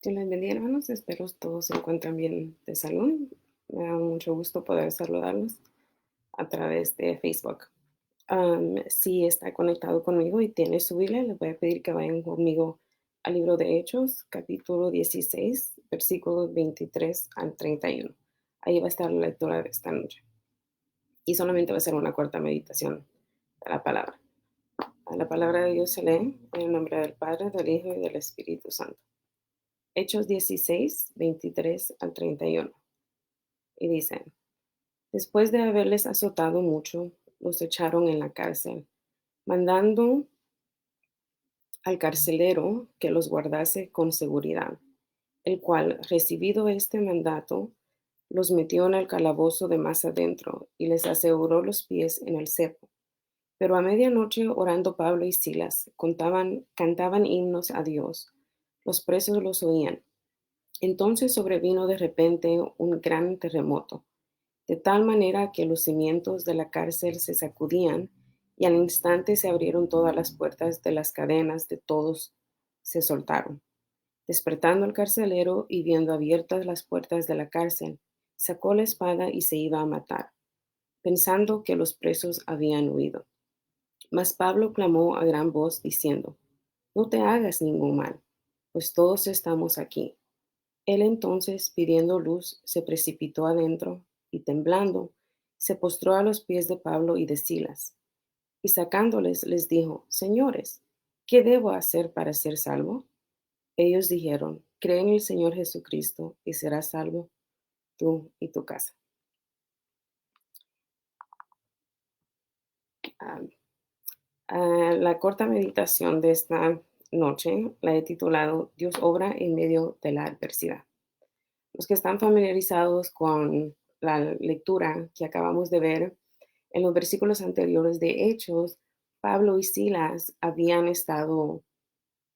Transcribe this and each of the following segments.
Dios les bendiga, hermanos. Espero todos se encuentren bien de salud. Me da mucho gusto poder saludarlos a través de Facebook. Si está conectado conmigo y tiene su Biblia, les voy a pedir que vayan conmigo al libro de Hechos, capítulo 16, versículos 23 al 31. Ahí va a estar la lectura de esta noche. Y solamente va a ser una corta meditación de la palabra. La palabra de Dios se lee en el nombre del Padre, del Hijo y del Espíritu Santo. Hechos 16, 23 al 31. Y dice, después de haberles azotado mucho, los echaron en la cárcel, mandando al carcelero que los guardase con seguridad, el cual, recibido este mandato, los metió en el calabozo de más adentro y les aseguró los pies en el cepo. Pero a medianoche, orando Pablo y Silas, cantaban himnos a Dios. Los presos los oían. Entonces sobrevino de repente un gran terremoto, de tal manera que los cimientos de la cárcel se sacudían y al instante se abrieron todas las puertas de las cadenas de todos se soltaron. Despertando el carcelero y viendo abiertas las puertas de la cárcel, sacó la espada y se iba a matar, pensando que los presos habían huido. Mas Pablo clamó a gran voz diciendo, no te hagas ningún mal, pues todos estamos aquí. Él entonces, pidiendo luz, se precipitó adentro y temblando, se postró a los pies de Pablo y de Silas, y sacándoles les dijo, Señores, ¿qué debo hacer para ser salvo? Ellos dijeron, cree en el Señor Jesucristo y serás salvo tú y tu casa. Ah, la corta meditación de esta noche la he titulado Dios obra en medio de la adversidad. Los que están familiarizados con la lectura que acabamos de ver en los versículos anteriores de Hechos, Pablo y Silas habían estado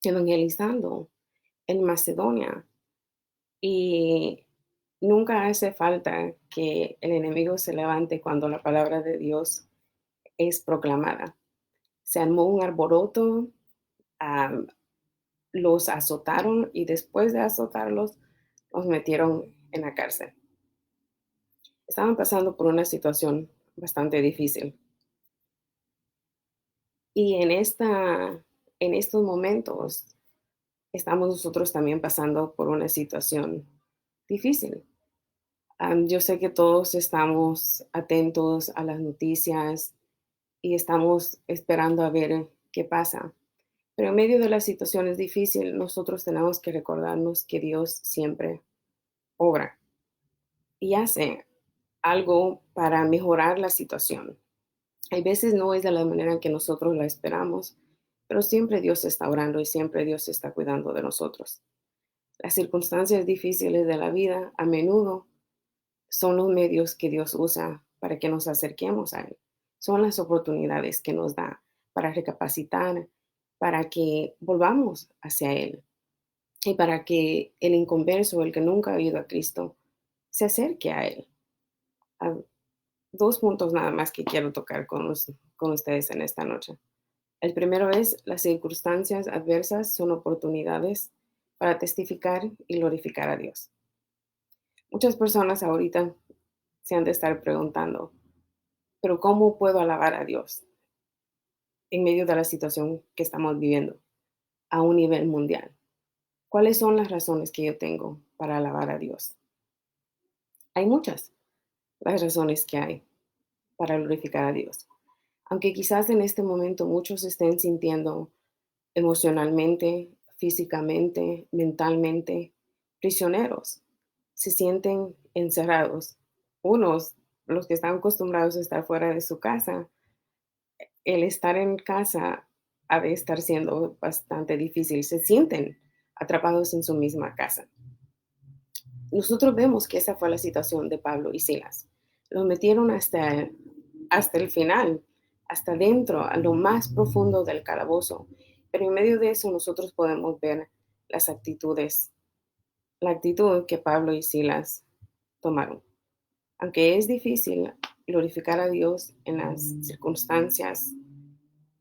evangelizando en Macedonia y nunca hace falta que el enemigo se levante cuando la palabra de Dios es proclamada. Se armó un alboroto, am, los azotaron y después de azotarlos, los metieron en la cárcel. Estaban pasando por una situación bastante difícil. Y en estos momentos estamos nosotros también pasando por una situación difícil. Yo sé que todos estamos atentos a las noticias y estamos esperando a ver qué pasa. Pero en medio de las situaciones difíciles, nosotros tenemos que recordarnos que Dios siempre obra y hace algo para mejorar la situación. Hay veces no es de la manera en que nosotros la esperamos, pero siempre Dios está orando y siempre Dios está cuidando de nosotros. Las circunstancias difíciles de la vida a menudo son los medios que Dios usa para que nos acerquemos a Él. Son las oportunidades que nos da para recapacitar, para que volvamos hacia Él y para que el inconverso, el que nunca ha ido a Cristo, se acerque a Él. Ah, dos puntos nada más que quiero tocar con ustedes en esta noche. El primero es, las circunstancias adversas son oportunidades para testificar y glorificar a Dios. Muchas personas ahorita se han de estar preguntando, pero ¿cómo puedo alabar a Dios en medio de la situación que estamos viviendo a un nivel mundial? ¿Cuáles son las razones que yo tengo para alabar a Dios? Hay muchas las razones que hay para glorificar a Dios. Aunque quizás en este momento muchos estén sintiendo emocionalmente, físicamente, mentalmente, prisioneros. Se sienten encerrados. Unos, los que están acostumbrados a estar fuera de su casa, el estar en casa ha de estar siendo bastante difícil. Se sienten atrapados en su misma casa. Nosotros vemos que esa fue la situación de Pablo y Silas. Los metieron hasta el final, hasta dentro, a lo más profundo del calabozo. Pero en medio de eso nosotros podemos ver las actitudes, la actitud que Pablo y Silas tomaron. Aunque es difícil glorificar a Dios en las circunstancias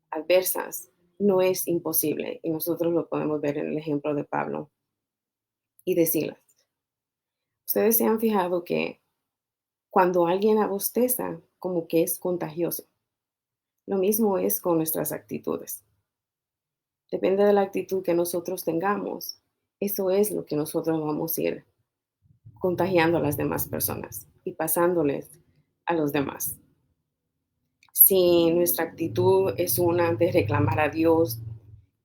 adversas, no es imposible y nosotros lo podemos ver en el ejemplo de Pablo y de Silas. Ustedes se han fijado que cuando alguien abosteza, como que es contagioso. Lo mismo es con nuestras actitudes. Depende de la actitud que nosotros tengamos. Eso es lo que nosotros vamos a ir contagiando a las demás personas y pasándoles a los demás. Si nuestra actitud es una de reclamar a Dios,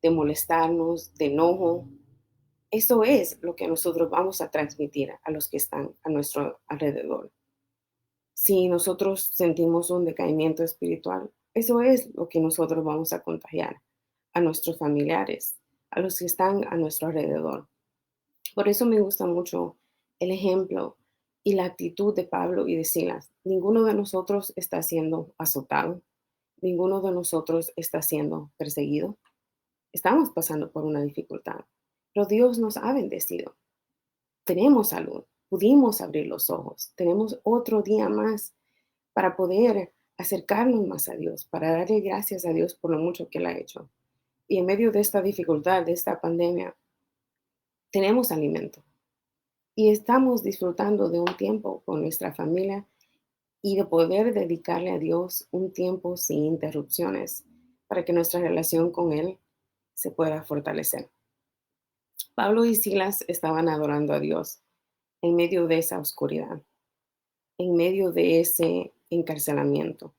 de molestarnos, de enojo, eso es lo que nosotros vamos a transmitir a los que están a nuestro alrededor. Si nosotros sentimos un decaimiento espiritual, eso es lo que nosotros vamos a contagiar a nuestros familiares, a los que están a nuestro alrededor. Por eso me gusta mucho el ejemplo y la actitud de Pablo y de Silas. Ninguno de nosotros está siendo azotado, ninguno de nosotros está siendo perseguido. Estamos pasando por una dificultad, pero Dios nos ha bendecido. Tenemos salud, pudimos abrir los ojos, tenemos otro día más para poder acercarnos más a Dios, para darle gracias a Dios por lo mucho que Él ha hecho. Y en medio de esta dificultad, de esta pandemia, tenemos alimento y estamos disfrutando de un tiempo con nuestra familia y de poder dedicarle a Dios un tiempo sin interrupciones para que nuestra relación con Él se pueda fortalecer. Pablo y Silas estaban adorando a Dios en medio de esa oscuridad, en medio de ese encarcelamiento.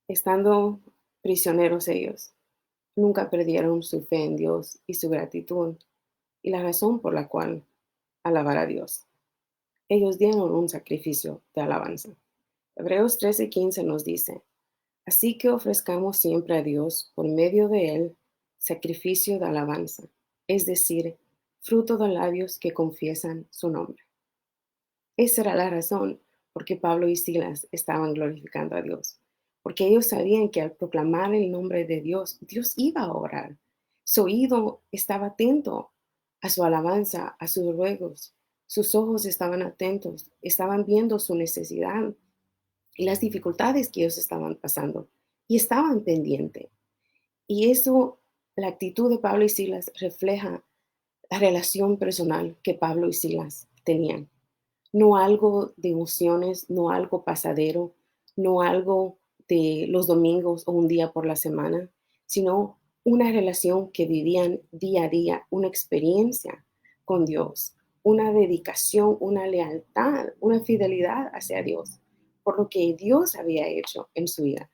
Estando prisioneros ellos, nunca perdieron su fe en Dios y su gratitud y la razón por la cual alabar a Dios. Ellos dieron un sacrificio de alabanza. Hebreos 13:15 nos dice, así que ofrezcamos siempre a Dios por medio de Él sacrificio de alabanza, es decir, fruto de labios que confiesan su nombre. Esa era la razón por qué Pablo y Silas estaban glorificando a Dios, porque ellos sabían que al proclamar el nombre de Dios, Dios iba a orar. Su oído estaba atento a su alabanza, a sus ruegos. Sus ojos estaban atentos, estaban viendo su necesidad y las dificultades que ellos estaban pasando y estaban pendientes. Y eso, la actitud de Pablo y Silas refleja la relación personal que Pablo y Silas tenían. No algo de emociones, no algo pasadero, no algo de los domingos o un día por la semana, sino una relación que vivían día a día, una experiencia con Dios, una dedicación, una lealtad, una fidelidad hacia Dios, por lo que Dios había hecho en su vida.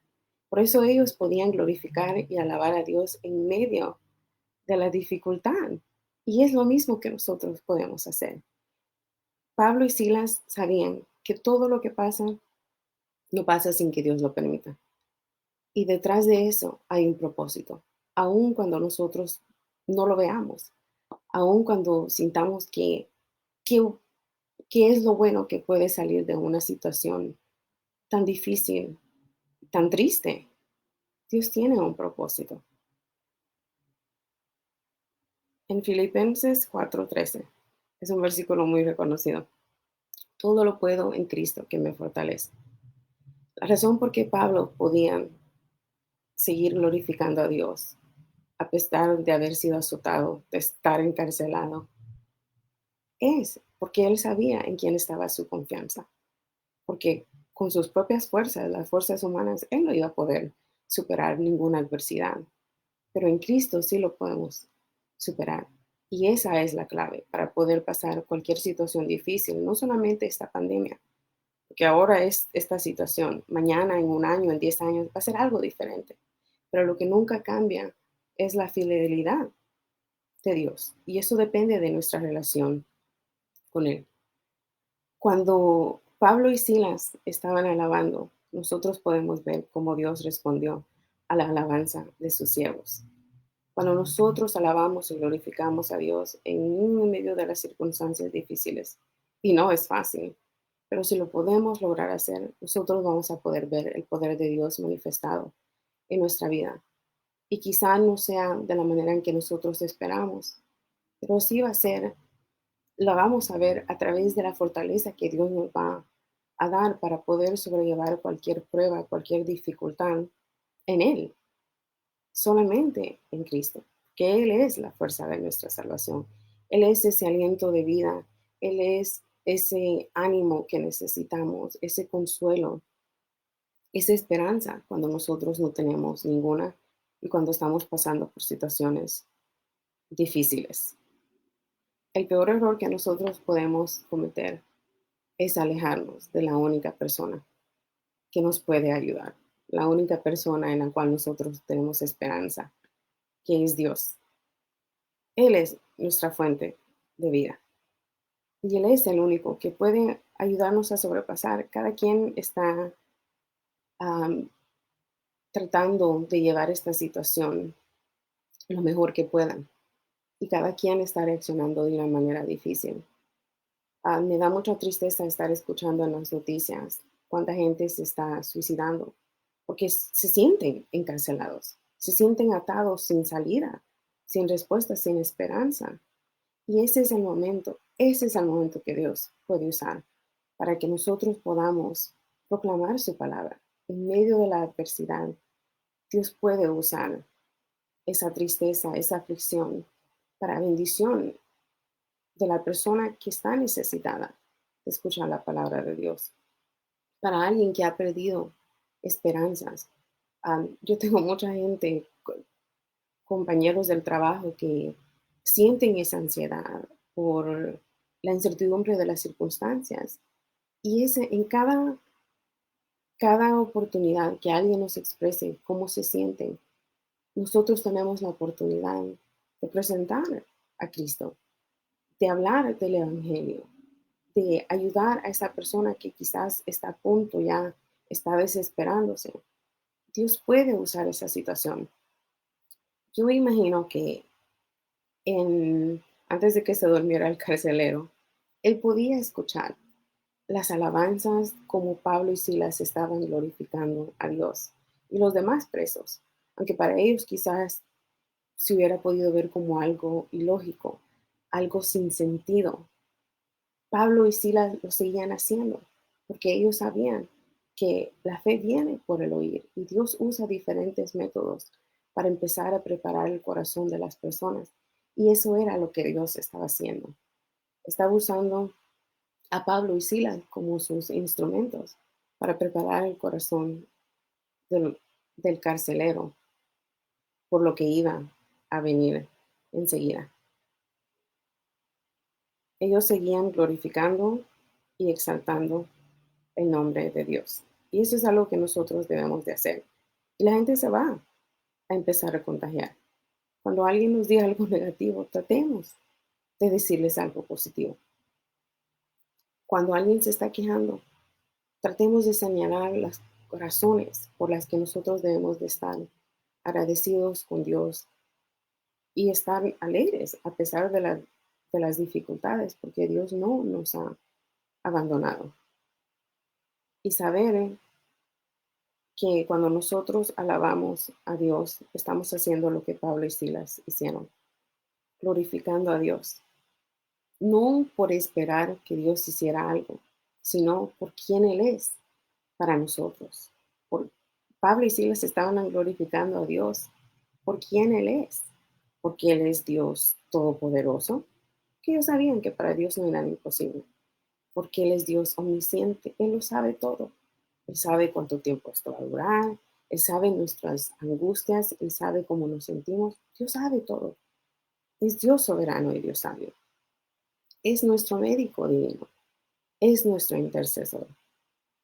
Por eso ellos podían glorificar y alabar a Dios en medio de la dificultad. Y es lo mismo que nosotros podemos hacer. Pablo y Silas sabían que todo lo que pasa no pasa sin que Dios lo permita. Y detrás de eso hay un propósito, aun cuando nosotros no lo veamos, aun cuando sintamos que, que es lo bueno que puede salir de una situación tan difícil, tan triste. Dios tiene un propósito. En Filipenses 4:13 es un versículo muy reconocido. Todo lo puedo en Cristo que me fortalece. La razón por qué Pablo podía seguir glorificando a Dios, a pesar de haber sido azotado, de estar encarcelado, es porque él sabía en quién estaba su confianza, porque con sus propias fuerzas, las fuerzas humanas, él no iba a poder superar ninguna adversidad, pero en Cristo sí lo podemos superar. Y esa es la clave para poder pasar cualquier situación difícil, no solamente esta pandemia, porque ahora es esta situación, mañana, en un año, en 10 años, va a ser algo diferente. Pero lo que nunca cambia es la fidelidad de Dios. Y eso depende de nuestra relación con Él. Cuando Pablo y Silas estaban alabando, nosotros podemos ver cómo Dios respondió a la alabanza de sus siervos. Cuando nosotros alabamos y glorificamos a Dios en medio de las circunstancias difíciles, y no es fácil, pero si lo podemos lograr hacer, nosotros vamos a poder ver el poder de Dios manifestado en nuestra vida. Y quizá no sea de la manera en que nosotros esperamos, pero sí va a ser, la vamos a ver a través de la fortaleza que Dios nos va a dar para poder sobrellevar cualquier prueba, cualquier dificultad en Él. solamente en Cristo, que Él es la fuerza de nuestra salvación. Él es ese aliento de vida, Él es ese ánimo que necesitamos, ese consuelo, esa esperanza cuando nosotros no tenemos ninguna y cuando estamos pasando por situaciones difíciles. El peor error que nosotros podemos cometer es alejarnos de la única persona que nos puede ayudar, la única persona en la cual nosotros tenemos esperanza, que es Dios. Él es nuestra fuente de vida y Él es el único que puede ayudarnos a sobrepasar. Cada quien está am, tratando de llevar esta situación lo mejor que puedan y cada quien está reaccionando de una manera difícil. Me da mucha tristeza estar escuchando en las noticias cuánta gente se está suicidando porque se sienten encarcelados, se sienten atados sin salida, sin respuesta, sin esperanza. Y ese es el momento que Dios puede usar para que nosotros podamos proclamar su palabra. En medio de la adversidad, Dios puede usar esa tristeza, esa aflicción para bendición de la persona que está necesitada de escuchar la palabra de Dios. Para alguien que ha perdido esperanzas. Yo tengo mucha gente, compañeros del trabajo que sienten esa ansiedad por la incertidumbre de las circunstancias. Y en cada oportunidad que alguien nos exprese cómo se sienten, nosotros tenemos la oportunidad de presentar a Cristo, de hablar del Evangelio, de ayudar a esa persona que quizás está a punto, ya está desesperándose. Dios puede usar esa situación. Yo me imagino que antes de que se durmiera el carcelero, él podía escuchar las alabanzas como Pablo y Silas estaban glorificando a Dios y los demás presos, aunque para ellos quizás se hubiera podido ver como algo ilógico, algo sin sentido. Pablo y Silas lo seguían haciendo porque ellos sabían que la fe viene por el oír y Dios usa diferentes métodos para empezar a preparar el corazón de las personas. Y eso era lo que Dios estaba haciendo. Estaba usando a Pablo y Silas como sus instrumentos para preparar el corazón del, del carcelero por lo que iba a venir enseguida. Ellos seguían glorificando y exaltando el nombre de Dios. Y eso es algo que nosotros debemos de hacer. Y la gente se va a empezar a contagiar. Cuando alguien nos diga algo negativo, tratemos de decirles algo positivo. Cuando alguien se está quejando, tratemos de señalar las razones por las que nosotros debemos de estar agradecidos con Dios y estar alegres a pesar de las dificultades, porque Dios no nos ha abandonado. Y saber que cuando nosotros alabamos a Dios, estamos haciendo lo que Pablo y Silas hicieron, glorificando a Dios, no por esperar que Dios hiciera algo, sino por quién Él es para nosotros. Por, Pablo y Silas estaban glorificando a Dios por quién Él es, porque Él es Dios todopoderoso, que ellos sabían que para Dios no hay nada imposible, porque Él es Dios omnisciente, Él lo sabe todo. Él sabe cuánto tiempo esto va a durar, Él sabe nuestras angustias, Él sabe cómo nos sentimos, Dios sabe todo. Es Dios soberano y Dios sabio. Es nuestro médico divino, es nuestro intercesor,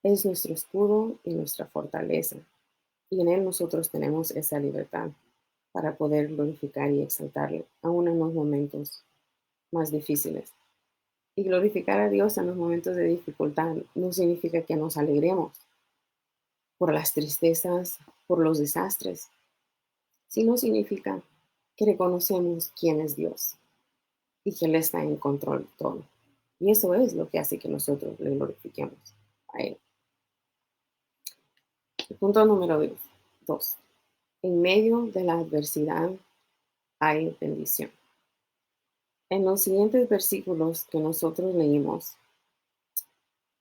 es nuestro escudo y nuestra fortaleza. Y en Él nosotros tenemos esa libertad para poder glorificar y exaltarle, aún en los momentos más difíciles. Y glorificar a Dios en los momentos de dificultad no significa que nos alegremos por las tristezas, por los desastres, sino significa que reconocemos quién es Dios y que Él está en control de todo. Y eso es lo que hace que nosotros le glorifiquemos a Él. El punto número 2. En medio de la adversidad hay bendición. En los siguientes versículos que nosotros leímos,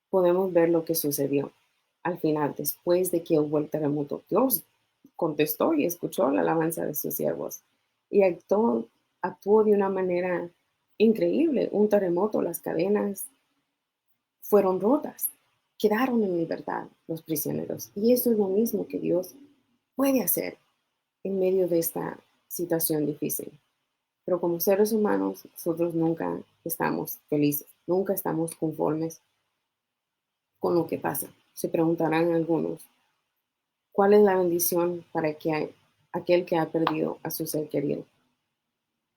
podemos ver lo que sucedió al final, después de que hubo el terremoto. Dios contestó y escuchó la alabanza de sus siervos y actuó de una manera increíble. Un terremoto, las cadenas fueron rotas, quedaron en libertad los prisioneros. Y eso es lo mismo que Dios puede hacer en medio de esta situación difícil. Pero como seres humanos, nosotros nunca estamos felices, nunca estamos conformes con lo que pasa. Se preguntarán algunos, ¿cuál es la bendición para aquel que ha perdido a su ser querido?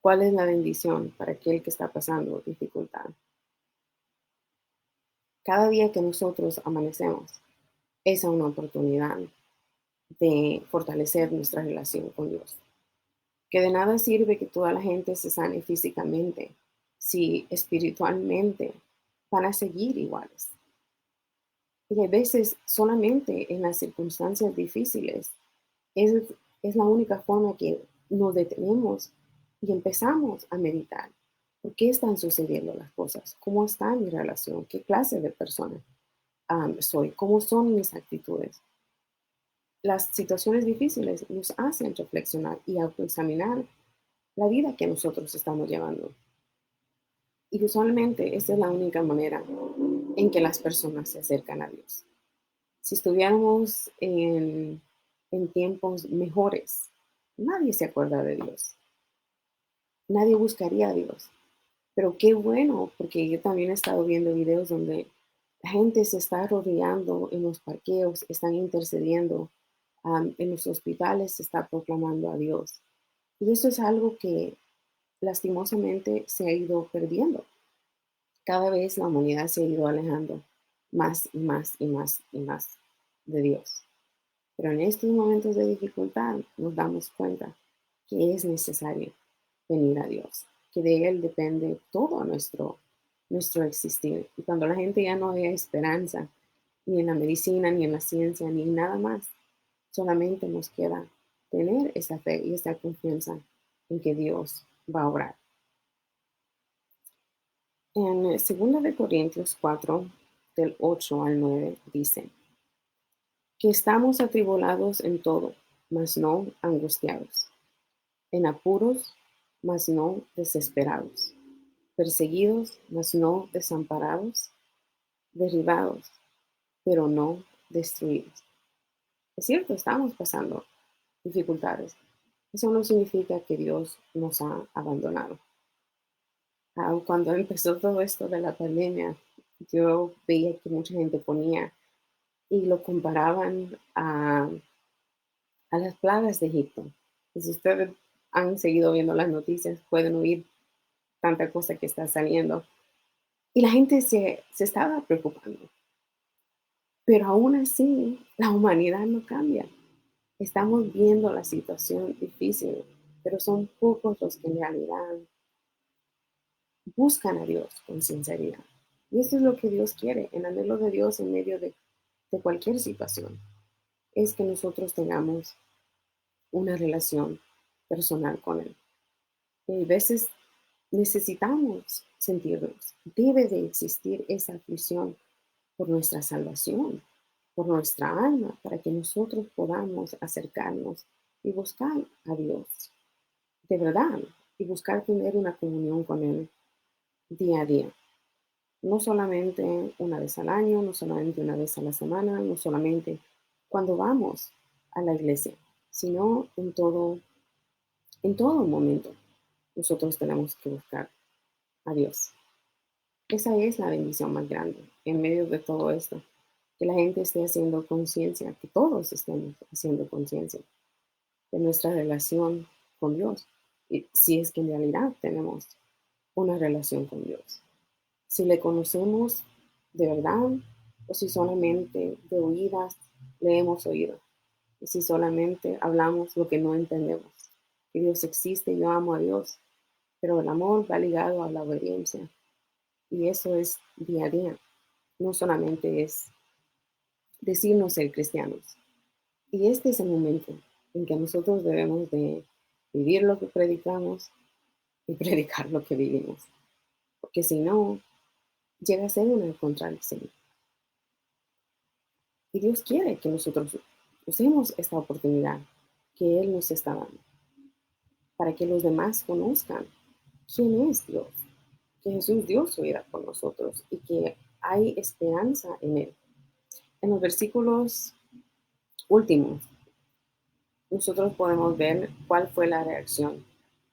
¿Cuál es la bendición para aquel que está pasando dificultad? Cada día que nosotros amanecemos es una oportunidad de fortalecer nuestra relación con Dios. Que de nada sirve que toda la gente se sane físicamente si espiritualmente van a seguir iguales. Y a veces solamente en las circunstancias difíciles es, es la única forma que nos detenemos y empezamos a meditar. ¿Por qué están sucediendo las cosas? ¿Cómo está mi relación? ¿Qué clase de persona soy? ¿Cómo son mis actitudes? Las situaciones difíciles nos hacen reflexionar y autoexaminar la vida que nosotros estamos llevando. Y usualmente esa es la única manera en que las personas se acercan a Dios. Si estuviéramos en tiempos mejores, nadie se acuerda de Dios, nadie buscaría a Dios. Pero qué bueno, porque yo también he estado viendo videos donde la gente se está rodeando en los parqueos, están intercediendo, en los hospitales se está proclamando a Dios. Y eso es algo que lastimosamente se ha ido perdiendo. Cada vez la humanidad se ha ido alejando más y más y más y más de Dios. Pero en estos momentos de dificultad nos damos cuenta que es necesario venir a Dios, que de Él depende todo nuestro existir. Y cuando la gente ya no vea esperanza, ni en la medicina, ni en la ciencia, ni en nada más, solamente nos queda tener esa fe y esa confianza en que Dios va a obrar. En 2 de Corintios 4, del 8 al 9, dice, que estamos atribulados en todo, mas no angustiados, en apuros, mas no desesperados, perseguidos, mas no desamparados, derribados, pero no destruidos. Es cierto, estamos pasando dificultades. Eso no significa que Dios nos ha abandonado. Cuando empezó todo esto de la pandemia, yo veía que mucha gente ponía y lo comparaban a las plagas de Egipto. Y si ustedes han seguido viendo las noticias, pueden oír tanta cosa que está saliendo. Y la gente se estaba preocupando. Pero aún así, la humanidad no cambia. Estamos viendo la situación difícil, pero son pocos los que en realidad buscan a Dios con sinceridad. Y eso es lo que Dios quiere, el anhelo de Dios en medio de cualquier situación, es que nosotros tengamos una relación personal con Él. Y a veces necesitamos sentirnos, debe de existir esa aflicción por nuestra salvación, por nuestra alma, para que nosotros podamos acercarnos y buscar a Dios de verdad y buscar tener una comunión con Él día a día. No solamente una vez al año, no solamente una vez a la semana, no solamente cuando vamos a la iglesia, sino en todo momento. Nosotros tenemos que buscar a Dios. Esa es la bendición más grande en medio de todo esto, que la gente esté haciendo conciencia, que todos estemos haciendo conciencia de nuestra relación con Dios, y si es que en realidad tenemos una relación con Dios. Si le conocemos de verdad o si solamente de oídas le hemos oído, y si solamente hablamos lo que no entendemos, que Dios existe, yo amo a Dios, pero el amor va ligado a la obediencia. Y eso es día a día. No solamente es decirnos ser cristianos. Y este es el momento en que nosotros debemos de vivir lo que predicamos y predicar lo que vivimos. Porque si no, llega a ser una contradicción. Y Dios quiere que nosotros usemos esta oportunidad que Él nos está dando, para que los demás conozcan quién es Dios, que Jesús dio su vida por nosotros y que hay esperanza en Él. En los versículos últimos, nosotros podemos ver cuál fue la reacción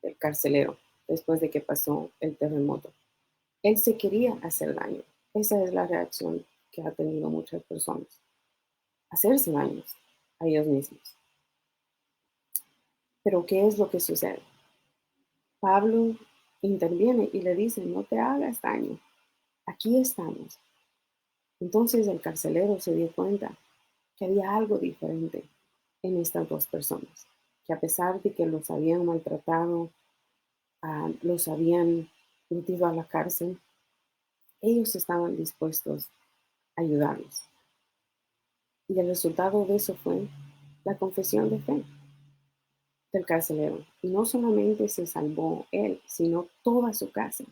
del carcelero después de que pasó el terremoto. Él se quería hacer daño. Esa es la reacción que ha tenido muchas personas. Hacerse daños a ellos mismos. Pero ¿qué es lo que sucede? Pablo interviene y le dice, no te hagas daño. Aquí estamos. Entonces el carcelero se dio cuenta que había algo diferente en estas dos personas, que a pesar de que los habían maltratado, los habían metido a la cárcel, ellos estaban dispuestos a ayudarlos. Y el resultado de eso fue la confesión de fe del carcelero. Y no solamente se salvó él, sino toda su casa.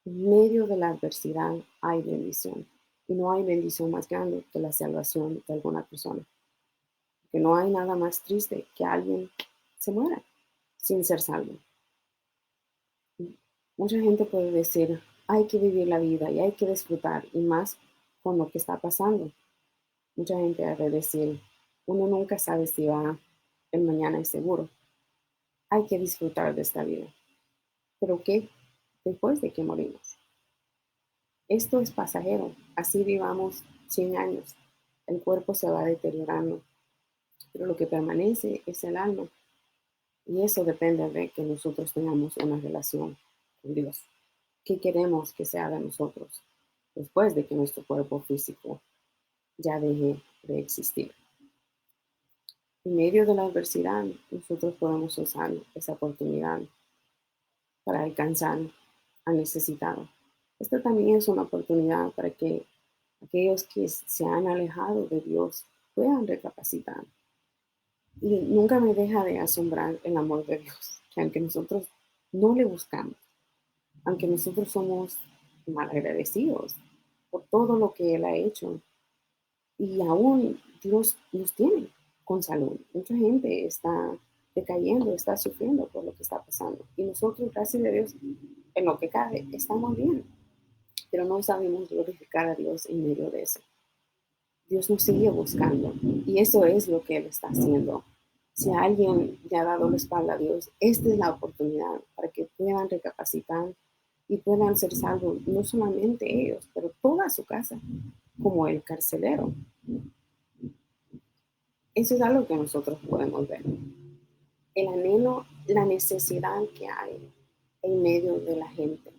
En medio de la adversidad hay bendición. Y no hay bendición más grande que la salvación de alguna persona. Porque no hay nada más triste que alguien se muera sin ser salvo. Mucha gente puede decir, hay que vivir la vida y hay que disfrutar, y más con lo que está pasando. Mucha gente ha de decir, uno nunca sabe si el mañana es seguro. Hay que disfrutar de esta vida. ¿Pero qué después de que morimos? Esto es pasajero. Así vivamos 100 años. El cuerpo se va deteriorando, pero lo que permanece es el alma. Y eso depende de que nosotros tengamos una relación con Dios. ¿Qué queremos que se haga de nosotros después de que nuestro cuerpo físico ya deje de existir? En medio de la adversidad, nosotros podemos usar esa oportunidad para alcanzar al necesitado. Esta también es una oportunidad para que aquellos que se han alejado de Dios puedan recapacitar. Y nunca me deja de asombrar el amor de Dios, que aunque nosotros no le buscamos, aunque nosotros somos malagradecidos por todo lo que Él ha hecho, y aún Dios nos tiene con salud. Mucha gente está decayendo, está sufriendo por lo que está pasando. Y nosotros, gracias a Dios, en lo que cabe, estamos bien. Pero no sabemos glorificar a Dios en medio de eso. Dios nos sigue buscando y eso es lo que Él está haciendo. Si alguien le ha dado la espalda a Dios, esta es la oportunidad para que puedan recapacitar y puedan ser salvos, no solamente ellos, pero toda su casa, como el carcelero. Eso es algo que nosotros podemos ver. El anhelo, la necesidad que hay en medio de la gente.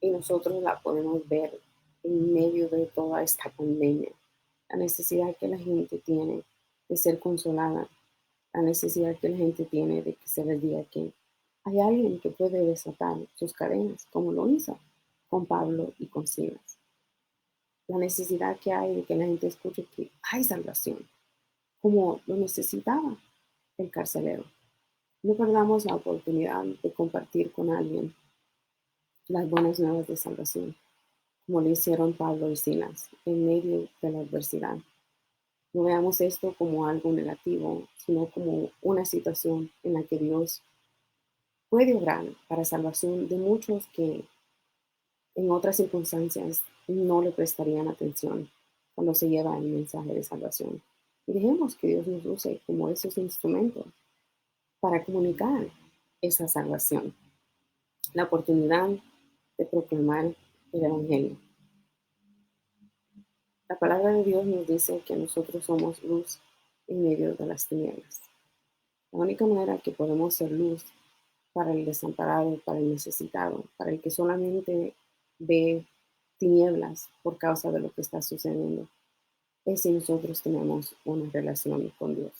Y nosotros la podemos ver en medio de toda esta pandemia. La necesidad que la gente tiene de ser consolada. La necesidad que la gente tiene de que se les diga que hay alguien que puede desatar sus cadenas, como lo hizo con Pablo y con Silas. La necesidad que hay de que la gente escuche que hay salvación, como lo necesitaba el carcelero. No perdamos la oportunidad de compartir con alguien las buenas nuevas de salvación, como lo hicieron Pablo y Silas en medio de la adversidad. No veamos esto como algo negativo, sino como una situación en la que Dios puede obrar para salvación de muchos que en otras circunstancias no le prestarían atención cuando se lleva el mensaje de salvación. Y dejemos que Dios nos use como esos instrumentos para comunicar esa salvación, la oportunidad de proclamar el Evangelio. La palabra de Dios nos dice que nosotros somos luz en medio de las tinieblas. La única manera que podemos ser luz para el desamparado, para el necesitado, para el que solamente ve tinieblas por causa de lo que está sucediendo, es si nosotros tenemos una relación con Dios.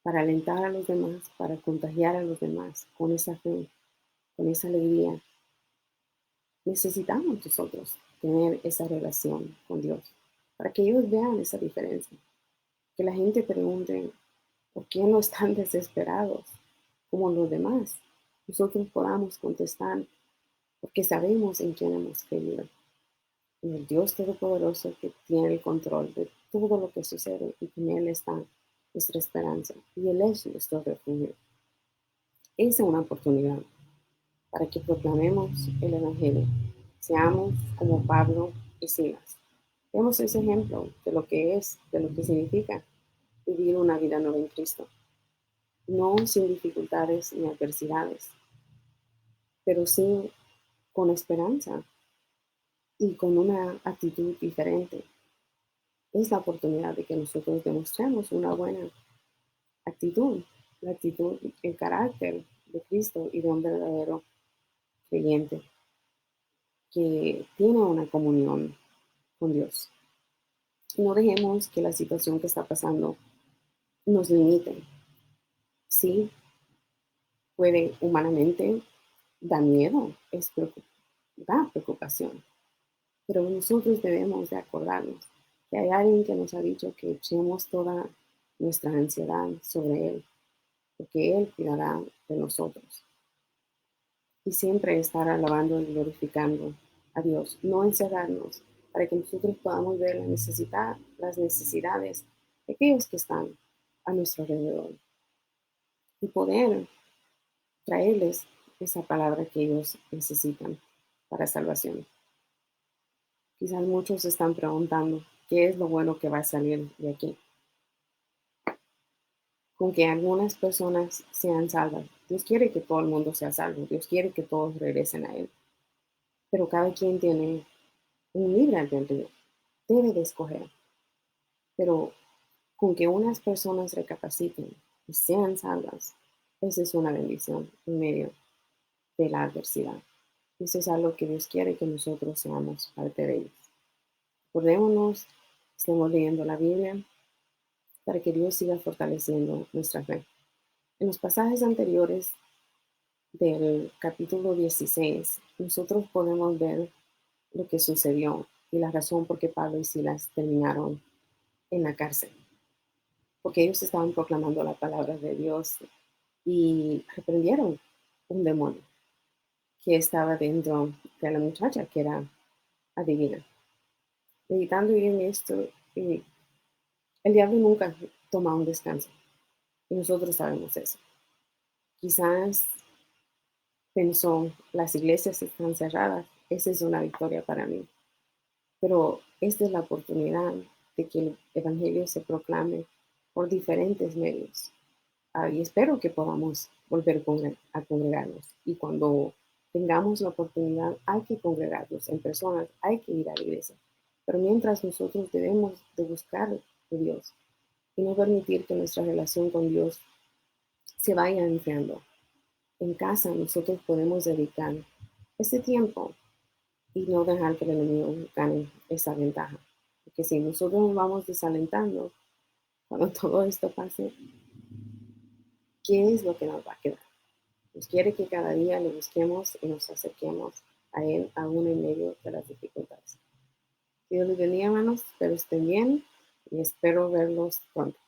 Para alentar a los demás, para contagiar a los demás con esa fe, con esa alegría, necesitamos nosotros tener esa relación con Dios, para que ellos vean esa diferencia. Que la gente pregunte, ¿por qué no están desesperados como los demás? Nosotros podamos contestar, porque sabemos en quién hemos creído, en el Dios Todopoderoso que tiene el control de todo lo que sucede y que en Él está nuestra esperanza y Él es nuestro refugio. Esa es una oportunidad para que proclamemos el Evangelio. Seamos como Pablo y Silas. Demos ese ejemplo de lo que es, de lo que significa vivir una vida nueva en Cristo. No sin dificultades ni adversidades, pero sí con esperanza y con una actitud diferente. Es la oportunidad de que nosotros demostremos una buena actitud, la actitud, el carácter de Cristo y de un verdadero creyente que tiene una comunión con Dios. No dejemos que la situación que está pasando nos limite. Sí, puede humanamente dar miedo, da preocupación, pero nosotros debemos de acordarnos que hay alguien que nos ha dicho que echemos toda nuestra ansiedad sobre Él, porque Él cuidará de nosotros. Y siempre estar alabando y glorificando a Dios, no encerrarnos, para que nosotros podamos ver las necesidades de aquellos que están a nuestro alrededor y poder traerles esa palabra que ellos necesitan para salvación. Quizás muchos están preguntando, ¿qué es lo bueno que va a salir de aquí? Con que algunas personas sean salvas. Dios quiere que todo el mundo sea salvo. Dios quiere que todos regresen a Él. Pero cada quien tiene un libre albedrío. Debe de escoger. Pero con que unas personas recapaciten y sean salvas, esa es una bendición en medio de la adversidad. Eso es algo que Dios quiere que nosotros seamos parte de ellos. Acordémonos, estemos leyendo la Biblia para que Dios siga fortaleciendo nuestra fe. En los pasajes anteriores del capítulo 16, nosotros podemos ver lo que sucedió y la razón por qué Pablo y Silas terminaron en la cárcel. Porque ellos estaban proclamando la palabra de Dios y reprendieron un demonio que estaba dentro de la muchacha, que era adivina. Meditando en esto, el diablo nunca toma un descanso. Y nosotros sabemos eso. Quizás pensó, las iglesias están cerradas, esa es una victoria para mí. Pero esta es la oportunidad de que el Evangelio se proclame por diferentes medios. Y espero que podamos volver a congregarnos. Y cuando tengamos la oportunidad, hay que congregarnos en personas, hay que ir a la iglesia. Pero mientras nosotros debemos de buscar de Dios y no permitir que nuestra relación con Dios se vaya enfriando. En casa nosotros podemos dedicar ese tiempo y no dejar que el enemigo gane esa ventaja. Porque si nosotros nos vamos desalentando, cuando todo esto pase, ¿qué es lo que nos va a quedar? Nos quiere que cada día le busquemos y nos acerquemos a Él aún en medio de las dificultades. Dios les bendiga, hermanos, espero estén bien y espero verlos pronto.